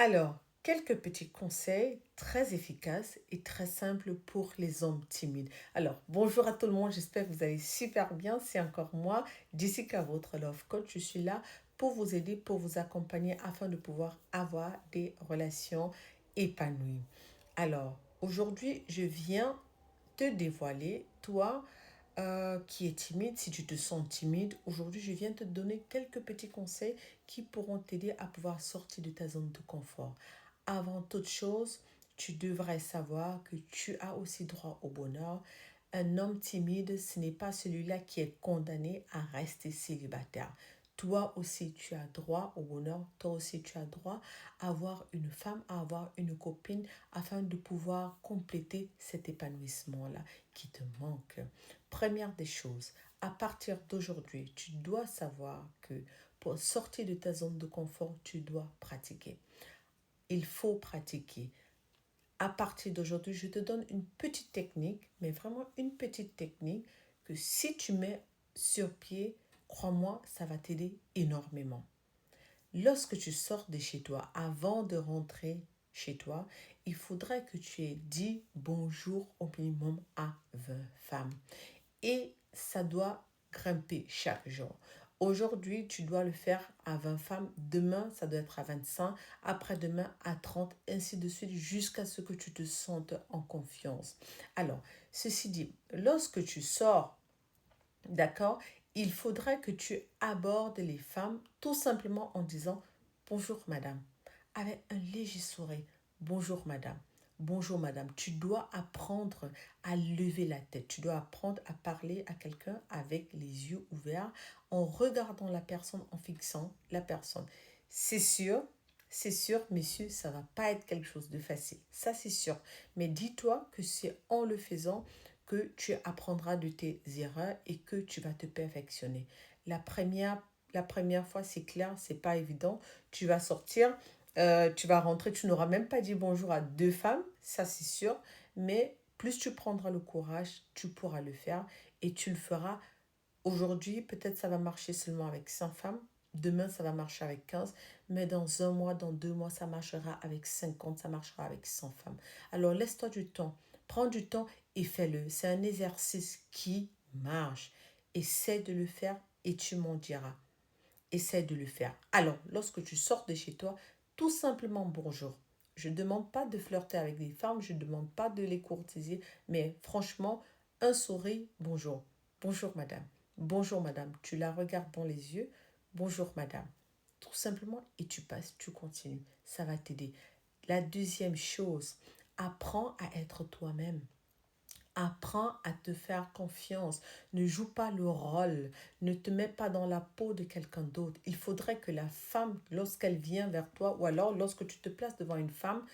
Alors, quelques petits conseils très efficaces et très simples pour les hommes timides. Alors, bonjour à tout le monde, j'espère que vous allez super bien. C'est encore moi, Jessica, votre Love Coach. Je suis là pour vous aider, pour vous accompagner afin de pouvoir avoir des relations épanouies. Alors, aujourd'hui, je viens te dévoiler, toi qui es timide, si tu te sens timide, aujourd'hui je viens te donner quelques petits conseils qui pourront t'aider à pouvoir sortir de ta zone de confort. Avant toute chose, tu devrais savoir que tu as aussi droit au bonheur. Un homme timide, ce n'est pas celui-là qui est condamné à rester célibataire. Toi aussi, tu as droit au bonheur. Toi aussi, tu as droit à avoir une femme, à avoir une copine, afin de pouvoir compléter cet épanouissement-là qui te manque. Première des choses, à partir d'aujourd'hui, tu dois savoir que pour sortir de ta zone de confort, tu dois pratiquer. Il faut pratiquer. À partir d'aujourd'hui, je te donne une petite technique, mais vraiment une petite technique que si tu mets sur pied, crois-moi, ça va t'aider énormément. Lorsque tu sors de chez toi, avant de rentrer chez toi, il faudrait que tu aies dit bonjour au minimum à 20 femmes. Et ça doit grimper chaque jour. Aujourd'hui, tu dois le faire à 20 femmes. Demain, ça doit être à 25. Après-demain, à 30, ainsi de suite, jusqu'à ce que tu te sentes en confiance. Alors, ceci dit, lorsque tu sors, d'accord, il faudrait que tu abordes les femmes tout simplement en disant bonjour madame, avec un léger sourire. Bonjour madame. Bonjour madame. Tu dois apprendre à lever la tête. Tu dois apprendre à parler à quelqu'un avec les yeux ouverts, en regardant la personne, en fixant la personne. C'est sûr, c'est sûr, messieurs, ça va pas être quelque chose de facile. Ça, c'est sûr. Mais dis-toi que c'est en le faisant que tu apprendras de tes erreurs et que tu vas te perfectionner. La première fois, c'est clair, c'est pas évident. Tu vas sortir, tu vas rentrer, tu n'auras même pas dit bonjour à deux femmes, ça c'est sûr. Mais plus tu prendras le courage, tu pourras le faire et tu le feras. Aujourd'hui, peut-être ça va marcher seulement avec 100 femmes. Demain, ça va marcher avec 15. Mais dans un mois, dans 2 mois, ça marchera avec 50, ça marchera avec 100 femmes. Alors, laisse-toi du temps. Prends du temps et fais-le. C'est un exercice qui marche. Essaie de le faire et tu m'en diras. Essaie de le faire. Alors, lorsque tu sors de chez toi, tout simplement bonjour. Je ne demande pas de flirter avec des femmes, je ne demande pas de les courtiser, mais franchement, un sourire, bonjour. Bonjour madame. Bonjour madame. Tu la regardes dans les yeux. Bonjour madame. Tout simplement, et tu passes, tu continues. Ça va t'aider. La deuxième chose, apprends à être toi-même. Apprends à te faire confiance. Ne joue pas le rôle. Ne te mets pas dans la peau de quelqu'un d'autre. Il faudrait que la femme, lorsqu'elle vient vers toi, ou alors lorsque tu te places devant une femme,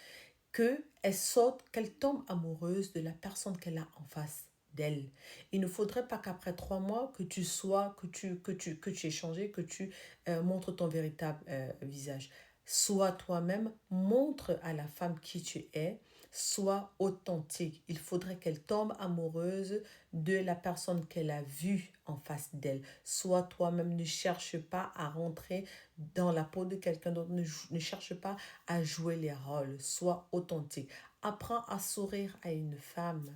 qu'elle saute, qu'elle tombe amoureuse de la personne qu'elle a en face d'elle. Il ne faudrait pas qu'après 3 mois, que tu sois, que tu aies changé, que tu montres ton véritable visage. Sois toi-même, montre à la femme qui tu es, sois authentique. Il faudrait qu'elle tombe amoureuse de la personne qu'elle a vue en face d'elle. Sois toi-même, ne cherche pas à rentrer dans la peau de quelqu'un d'autre, ne cherche pas à jouer les rôles. Sois authentique. Apprends à sourire à une femme.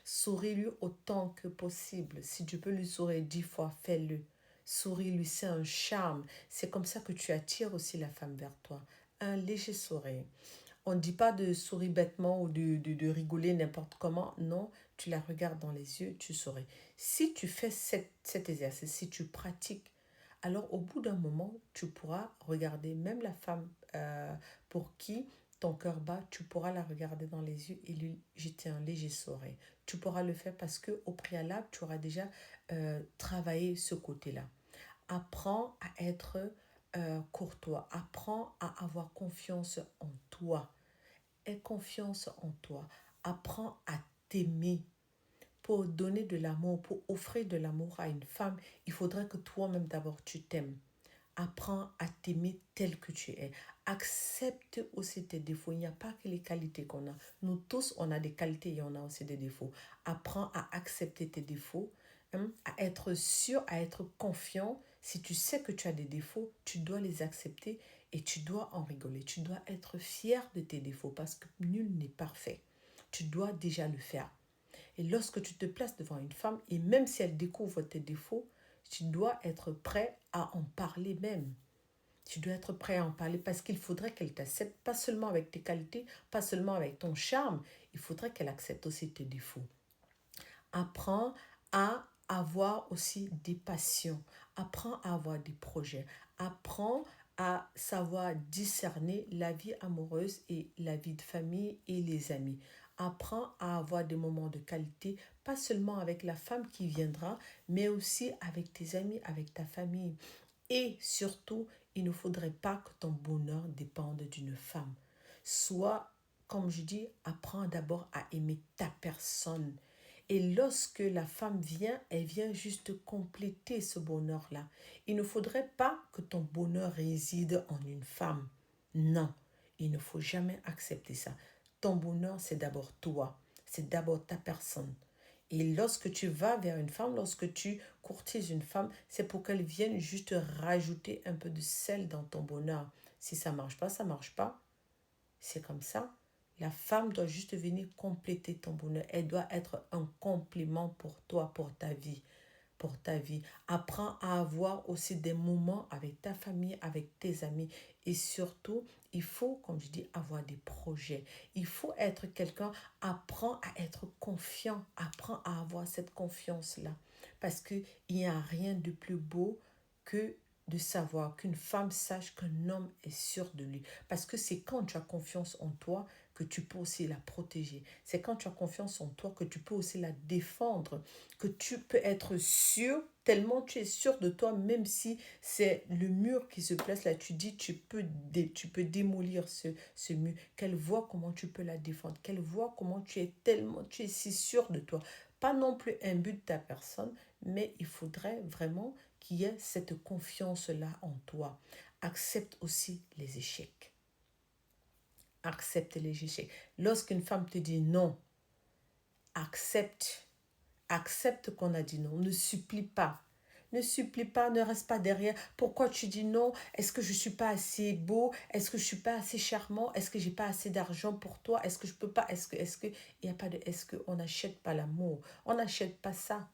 Souris-lui autant que possible. Si tu peux lui sourire 10 fois, fais-le. Souris-lui, c'est un charme. C'est comme ça que tu attires aussi la femme vers toi. Un léger sourire. On ne dit pas de sourire bêtement ou de rigoler n'importe comment. Non, tu la regardes dans les yeux, tu souris. Si tu fais cet exercice, si tu pratiques, alors au bout d'un moment, tu pourras regarder même la femme pour qui ton cœur bat, tu pourras la regarder dans les yeux et lui jeter un léger sourire. Tu pourras le faire parce que au préalable, tu auras déjà travaillé ce côté-là. Apprends à être courtois. Apprends à avoir confiance en toi. Aie confiance en toi. Apprends à t'aimer. Pour donner de l'amour, pour offrir de l'amour à une femme, il faudrait que toi-même d'abord tu t'aimes. Apprends à t'aimer tel que tu es. Accepte aussi tes défauts. Il n'y a pas que les qualités qu'on a. Nous tous, on a des qualités et on a aussi des défauts. Apprends à accepter tes défauts, hein, à être sûr, à être confiant. Si tu sais que tu as des défauts, tu dois les accepter Et tu dois en rigoler. Tu dois être fier de tes défauts parce que nul n'est parfait. Tu dois déjà le faire. Et lorsque tu te places devant une femme, et même si elle découvre tes défauts, tu dois être prêt à en parler même. Tu dois être prêt à en parler parce qu'il faudrait qu'elle t'accepte, pas seulement avec tes qualités, pas seulement avec ton charme, il faudrait qu'elle accepte aussi tes défauts. Apprends à avoir aussi des passions. Apprends à avoir des projets. Apprends à savoir discerner la vie amoureuse et la vie de famille et les amis. Apprends à avoir des moments de qualité, pas seulement avec la femme qui viendra, mais aussi avec tes amis, avec ta famille. Et surtout, il ne faudrait pas que ton bonheur dépende d'une femme. Soit, comme je dis, apprends d'abord à aimer ta personne. Et lorsque la femme vient, elle vient juste compléter ce bonheur-là. Il ne faudrait pas que ton bonheur réside en une femme. Non, il ne faut jamais accepter ça. Ton bonheur, c'est d'abord toi. C'est d'abord ta personne. Et lorsque tu vas vers une femme, lorsque tu courtises une femme, c'est pour qu'elle vienne juste rajouter un peu de sel dans ton bonheur. Si ça marche pas, ça marche pas. C'est comme ça. La femme doit juste venir compléter ton bonheur. Elle doit être un complément pour toi, pour ta vie. Pour ta vie. Apprends à avoir aussi des moments avec ta famille, avec tes amis. Et surtout, il faut, comme je dis, avoir des projets. Il faut être quelqu'un, apprends à être confiant. Apprends à avoir cette confiance-là. Parce qu'il n'y a rien de plus beau que de savoir qu'une femme sache qu'un homme est sûr de lui. Parce que c'est quand tu as confiance en toi que tu peux aussi la protéger. C'est quand tu as confiance en toi que tu peux aussi la défendre, que tu peux être sûr, tellement tu es sûr de toi, même si c'est le mur qui se place là, tu dis, tu peux démolir ce mur. Qu'elle voit comment tu peux la défendre, qu'elle voit comment tu es si sûr de toi. Pas non plus un but de ta personne, mais il faudrait vraiment qu'il y ait cette confiance-là en toi. Accepte aussi les échecs. Accepte les échecs. Lorsqu'une femme te dit non, accepte. Accepte qu'on a dit non. Ne supplie pas. Ne supplie pas, ne reste pas derrière. Pourquoi tu dis non? Est-ce que je ne suis pas assez beau? Est-ce que je ne suis pas assez charmant? Est-ce que j'ai pas assez d'argent pour toi? Est-ce que je peux pas? Il n'y a pas de est-ce que on n'achète pas l'amour. On n'achète pas ça.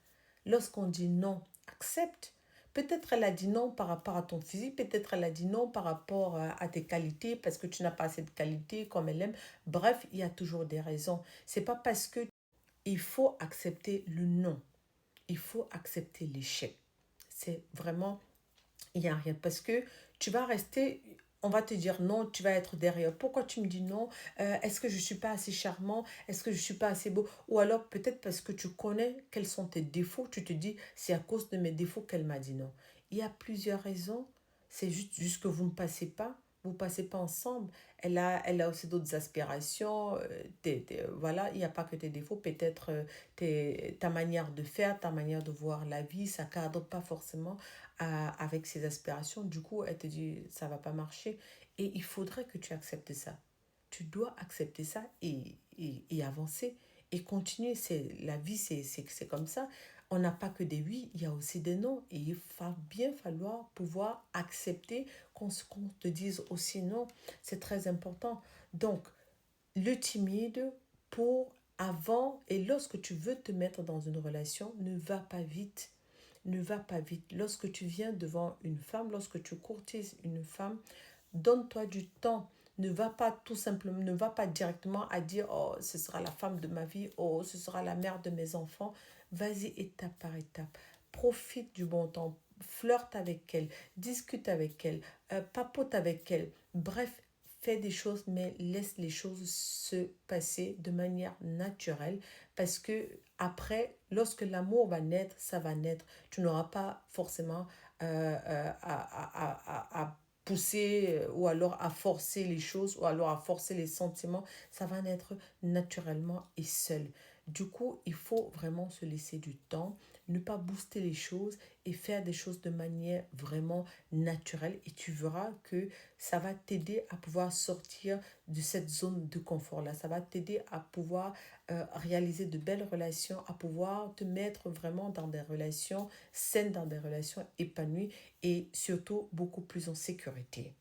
Lorsqu'on dit non, accepte. Peut-être elle a dit non par rapport à ton physique, peut-être elle a dit non par rapport à tes qualités, parce que tu n'as pas assez de qualités comme elle aime. Bref, il y a toujours des raisons. C'est pas parce que il faut accepter le non. Il faut accepter l'échec. C'est vraiment, il n'y a rien. Parce que tu vas rester, on va te dire non, tu vas être derrière. Pourquoi tu me dis non? Est-ce que je ne suis pas assez charmant? Est-ce que je ne suis pas assez beau? Ou alors peut-être parce que tu connais quels sont tes défauts, tu te dis, c'est à cause de mes défauts qu'elle m'a dit non. Il y a plusieurs raisons. C'est juste que vous ne passez pas. Vous ne passez pas ensemble. Elle a aussi d'autres aspirations. Voilà, il n'y a pas que tes défauts. Peut-être ta manière de faire, ta manière de voir la vie, ça ne cadre pas forcément avec ses aspirations. Du coup, elle te dit, ça ne va pas marcher. Et il faudrait que tu acceptes ça. Tu dois accepter ça et avancer et continuer. La vie, c'est comme ça. On n'a pas que des oui, il y a aussi des non. Et il va bien falloir pouvoir accepter qu'on te dise aussi non. C'est très important. Donc, le timide, pour avant et lorsque tu veux te mettre dans une relation, ne va pas vite. Ne va pas vite. Lorsque tu viens devant une femme, lorsque tu courtises une femme, donne-toi du temps. Ne va pas tout simplement, ne va pas directement à dire, oh, ce sera la femme de ma vie, oh, ce sera la mère de mes enfants. Vas-y étape par étape. Profite du bon temps. Flirte avec elle, discute avec elle, papote avec elle. Bref, fais des choses, mais laisse les choses se passer de manière naturelle parce que après, lorsque l'amour va naître, ça va naître. Tu n'auras pas forcément à pousser ou alors à forcer les choses ou alors à forcer les sentiments. Ça va naître naturellement et seul. Du coup, il faut vraiment se laisser du temps, ne pas booster les choses et faire des choses de manière vraiment naturelle. Et tu verras que ça va t'aider à pouvoir sortir de cette zone de confort-là. Ça va t'aider à pouvoir réaliser de belles relations, à pouvoir te mettre vraiment dans des relations saines, dans des relations épanouies et surtout beaucoup plus en sécurité.